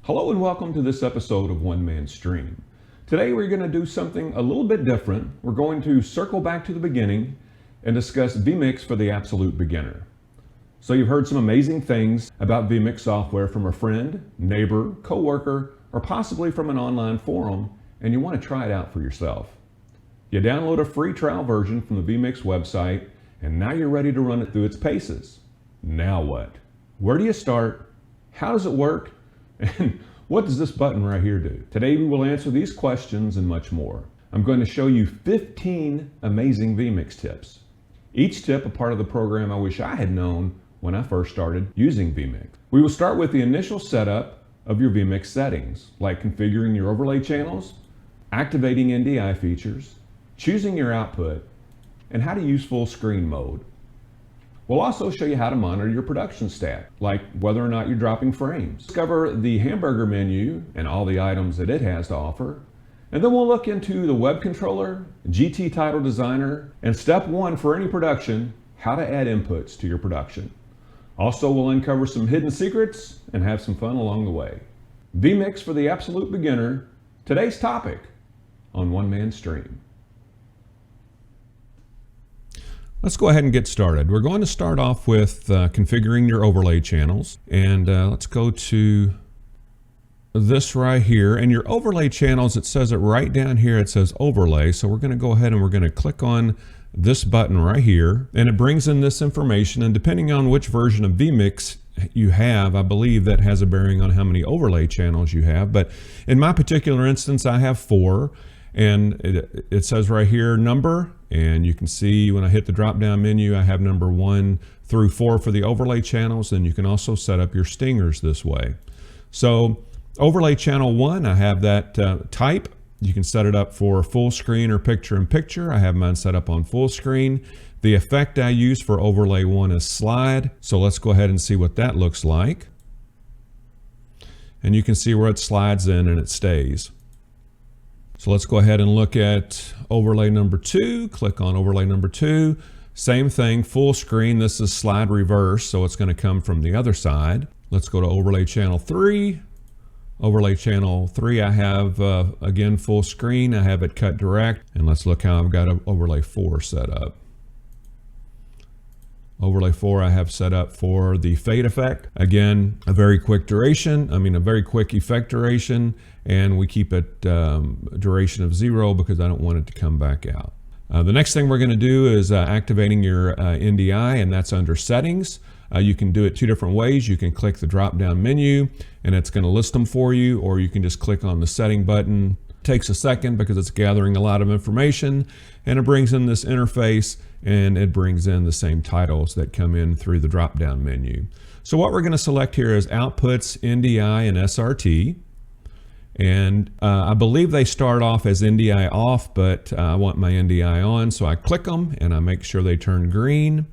Hello and welcome to this episode of One Man Stream. Today we're going to do something a little bit different. We're going to circle back to the beginning and discuss vMix for the absolute beginner. So you've heard some amazing things about vMix software from a friend, neighbor, coworker, or possibly from an online forum, and you want to try it out for yourself. You download a free trial version from the vMix website, and now you're ready to run it through its paces. Now what? Where do you start? How does it work? And what does this button right here do? Today we will answer these questions and much more. I'm going to show you 15 amazing vMix tips. Each tip a part of the program I wish I had known when I first started using vMix. We will start with the initial setup of your vMix settings, like configuring your overlay channels, activating NDI features, choosing your output, and how to use Fullscreen Mode. We'll also show you how to monitor your production stat, like whether or not you're dropping frames. Discover the Hamburger Menu and all the items that it has to offer. And then we'll look into the web controller, GT title designer, and step one for any production, how to add inputs to your production. Also, we'll uncover some hidden secrets and have some fun along the way. vMix for the absolute beginner, today's topic on One Man Stream. Let's go ahead and get started. We're going to start off with configuring your overlay channels. And let's go to this right here. And your overlay channels, it says it right down here, it says overlay. So we're going to go ahead and we're going to click on this button right here. And it brings in this information. And depending on which version of vMix you have, I believe that has a bearing on how many overlay channels you have. But in my particular instance, I have 4. And it says right here number, and you can see when I hit the drop down menu I have number 1 through 4 for the overlay channels, and you can also set up your stingers this way. So overlay channel 1, I have that type. You can set it up for full screen or picture in picture. I have mine set up on full screen. The effect I use for overlay 1 is slide, so let's go ahead and see what that looks like. And you can see where it slides in and it stays. So let's go ahead and look at overlay number 2. Click on overlay number 2. Same thing, full screen. This is slide reverse, so it's going to come from the other side. Let's go to overlay channel 3. Overlay channel 3, I have, again, full screen. I have it cut direct. And let's look how I've got overlay 4 set up. Overlay 4 I have set up for the fade effect. Again, a very quick effect duration, and we keep it duration of 0 because I don't want it to come back out. The next thing we're going to do is activating your NDI, and that's under settings. You can do it 2 different ways. You can click the drop down menu and it's going to list them for you, or you can just click on the setting button. It takes a second because it's gathering a lot of information, and it brings in this interface, and it brings in the same titles that come in through the drop down menu. So what we're going to select here is outputs, NDI, and SRT. And I believe they start off as NDI off, but I want my NDI on, so I click them and I make sure they turn green.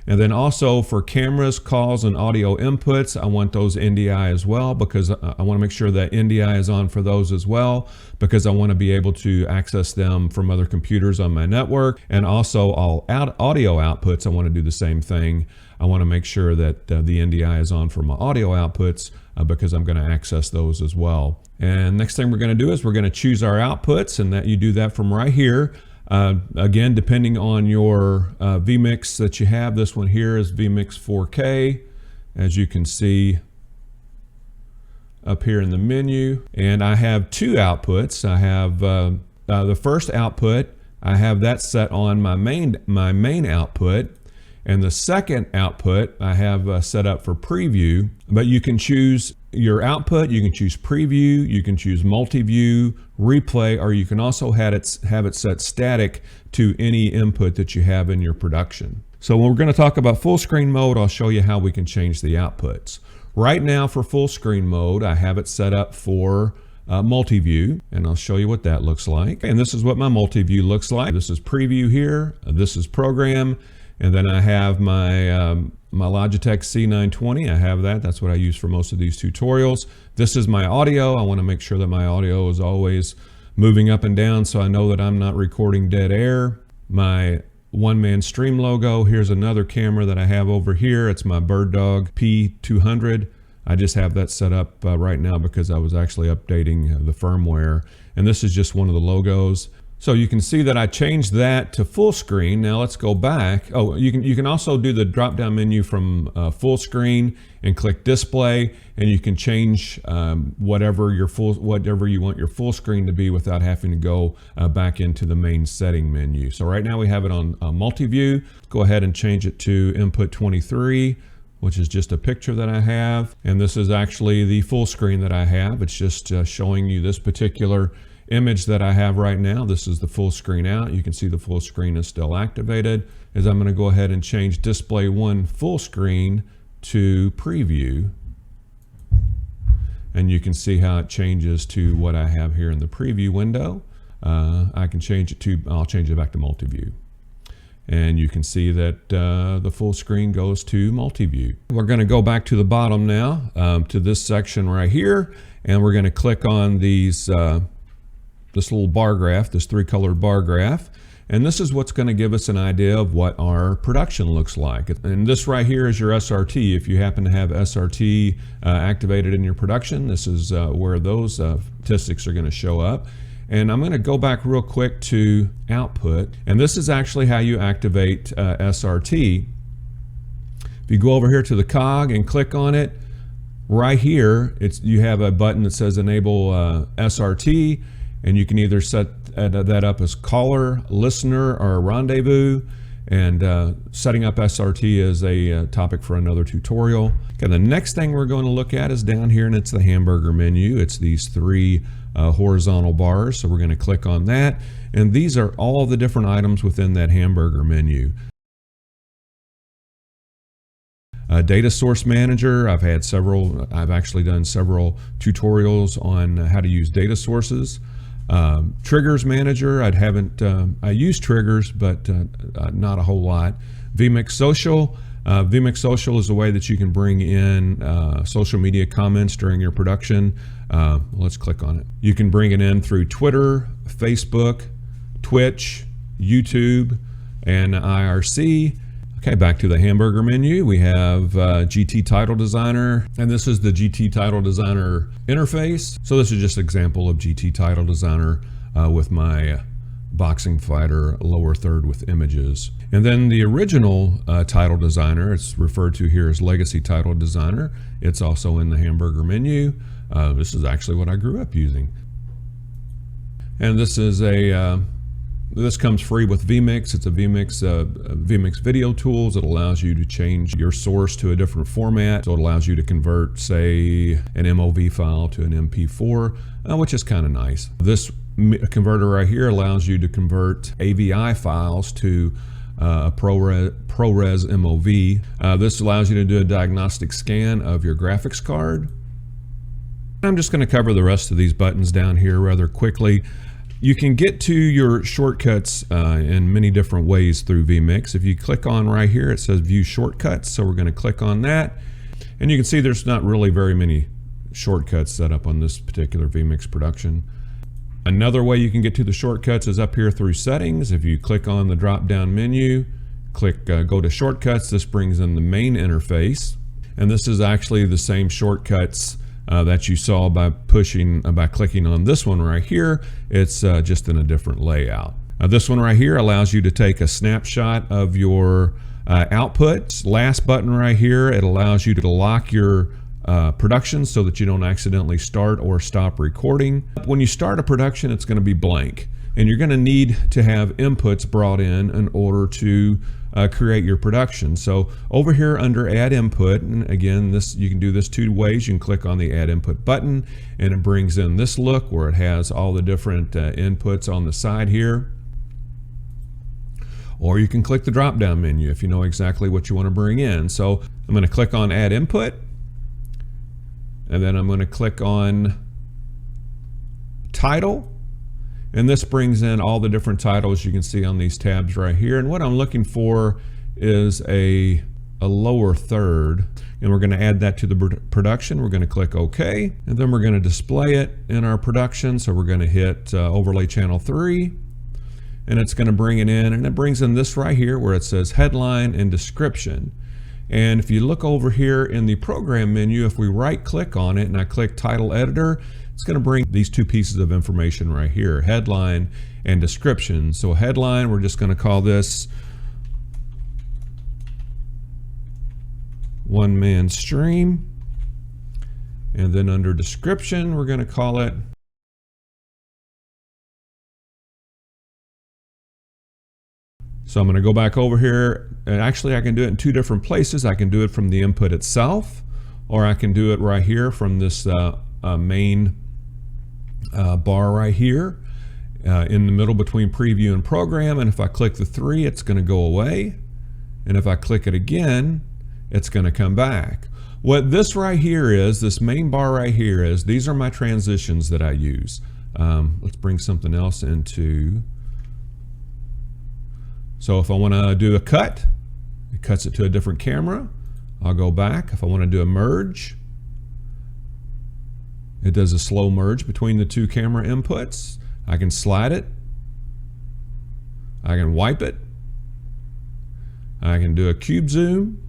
And then also for cameras, calls, and audio inputs, I want those NDI as well, because I want to make sure that NDI is on for those as well, because I want to be able to access them from other computers on my network. And also all audio outputs, I want to do the same thing. I want to make sure that the NDI is on for my audio outputs because I'm going to access those as well. And next thing we're going to do is we're going to choose our outputs, and that you do that from right here. Again, depending on your vMix that you have, this one here is vMix 4K, as you can see up here in the menu. And I have 2 outputs. I have the first output, I have that set on my main output. And the second output I have set up for preview, but you can choose your output, you can choose preview, you can choose multi-view, replay, or you can also have it set static to any input that you have in your production. So when we're going to talk about full screen mode, I'll show you how we can change the outputs. Right now for full screen mode, I have it set up for multi-view, and I'll show you what that looks like. And this is what my multi-view looks like. This is preview here, this is program, and then I have my my Logitech C920. I have that. That's what I use for most of these tutorials. This is my audio. I want to make sure that my audio is always moving up and down so I know that I'm not recording dead air. My One Man Stream logo. Here's another camera that I have over here. It's my Bird Dog P200. I just have that set up right now because I was actually updating the firmware. And this is just one of the logos. So you can see that I changed that to full screen. Now let's go back. Oh, you can also do the drop down menu from full screen and click display, and you can change whatever you want your full screen to be without having to go back into the main setting menu. So right now we have it on multi-view. Go ahead and change it to input 23, which is just a picture that I have. And this is actually the full screen that I have. It's just showing you this particular image that I have right now. This is the full screen out. You can see the full screen is still activated. I'm going to go ahead and change display 1 full screen to preview. And you can see how it changes to what I have here in the preview window. I can change it to, I'll change it back to multi-view. And you can see that the full screen goes to multi-view. We're going to go back to the bottom now, to this section right here, and we're going to click on these this little bar graph, this 3-colored bar graph. And this is what's going to give us an idea of what our production looks like. And this right here is your SRT. If you happen to have SRT activated in your production, this is where those statistics are going to show up. And I'm going to go back real quick to output. And this is actually how you activate SRT. If you go over here to the cog and click on it, right here, you have a button that says enable SRT. And you can either set that up as caller, listener, or rendezvous. And setting up SRT is a topic for another tutorial. Okay, the next thing we're going to look at is down here, and it's the hamburger menu. It's these 3 horizontal bars. So we're going to click on that. And these are all the different items within that hamburger menu. Data source manager, I've actually done several tutorials on how to use data sources. Triggers manager, I use triggers, but not a whole lot. vMix social. vMix social is a way that you can bring in social media comments during your production. Let's click on it. You can bring it in through Twitter, Facebook, Twitch, YouTube, and IRC. Okay, back to the hamburger menu. We have GT Title Designer, and this is the GT Title Designer interface. So this is just an example of GT Title Designer with my boxing fighter lower third with images. And then the original Title Designer, it's referred to here as Legacy Title Designer. It's also in the hamburger menu. This is actually what I grew up using. And this is this comes free with vMix. It's a vMix video tools. It allows you to change your source to a different format. So it allows you to convert, say, an MOV file to an MP4, which is kind of nice. This converter right here allows you to convert AVI files to a ProRes MOV. This allows you to do a diagnostic scan of your graphics card. I'm just going to cover the rest of these buttons down here rather quickly. You can get to your shortcuts in many different ways through vMix. If you click on right here, it says View Shortcuts, so we're going to click on that. And you can see there's not really very many shortcuts set up on this particular vMix production. Another way you can get to the shortcuts is up here through Settings. If you click on the drop-down menu, click Go to Shortcuts, this brings in the main interface. And this is actually the same shortcuts that you saw by clicking on this one right here. It's just in a different layout. This one right here allows you to take a snapshot of your output. Last button right here, it allows you to lock your production so that you don't accidentally start or stop recording. When you start a production, it's going to be blank, and you're going to need to have inputs brought in order to create your production. So over here under Add Input, and again, you can do this 2 ways. You can click on the Add Input button, and it brings in this look where it has all the different inputs on the side here. Or you can click the drop-down menu if you know exactly what you want to bring in. So I'm going to click on Add Input, and then I'm going to click on Title. And this brings in all the different titles you can see on these tabs right here. And what I'm looking for is a lower third. And we're going to add that to the production. We're going to click OK. And then we're going to display it in our production. So we're going to hit Overlay Channel 3. And it's going to bring it in. And it brings in this right here where it says Headline and Description. And if you look over here in the program menu, if we right click on it and I click title editor, it's going to bring these two pieces of information right here, headline and description. So headline, we're just going to call this One Man Stream. And then under description, we're going to call it So I'm going to go back over here, and actually I can do it in two different places. I can do it from the input itself, or I can do it right here from this main bar right here in the middle between preview and program. And if I click the 3, it's going to go away. And if I click it again, it's going to come back. What this right here is, this main bar right here is, these are my transitions that I use. Let's bring something else into. So if I want to do a cut, it cuts it to a different camera. I'll go back. If I want to do a merge, it does a slow merge between the two camera inputs. I can slide it. I can wipe it. I can do a cube zoom.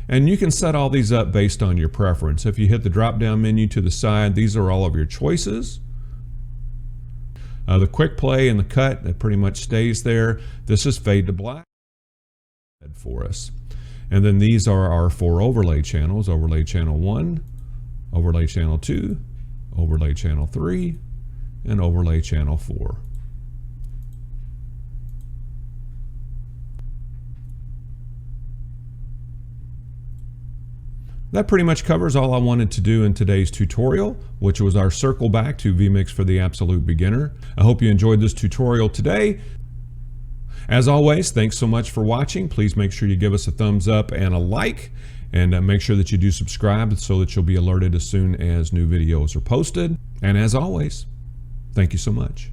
And you can set all these up based on your preference. If you hit the drop-down menu to the side, these are all of your choices. The quick play and the cut, that pretty much stays there. This is fade to black for us. And then these are our 4 overlay channels: overlay channel 1, overlay channel 2, overlay channel 3, and overlay channel 4. That pretty much covers all I wanted to do in today's tutorial, which was our circle back to vMix for the absolute beginner. I hope you enjoyed this tutorial today. As always, thanks so much for watching. Please make sure you give us a thumbs up and a like, and make sure that you do subscribe so that you'll be alerted as soon as new videos are posted. And as always, thank you so much.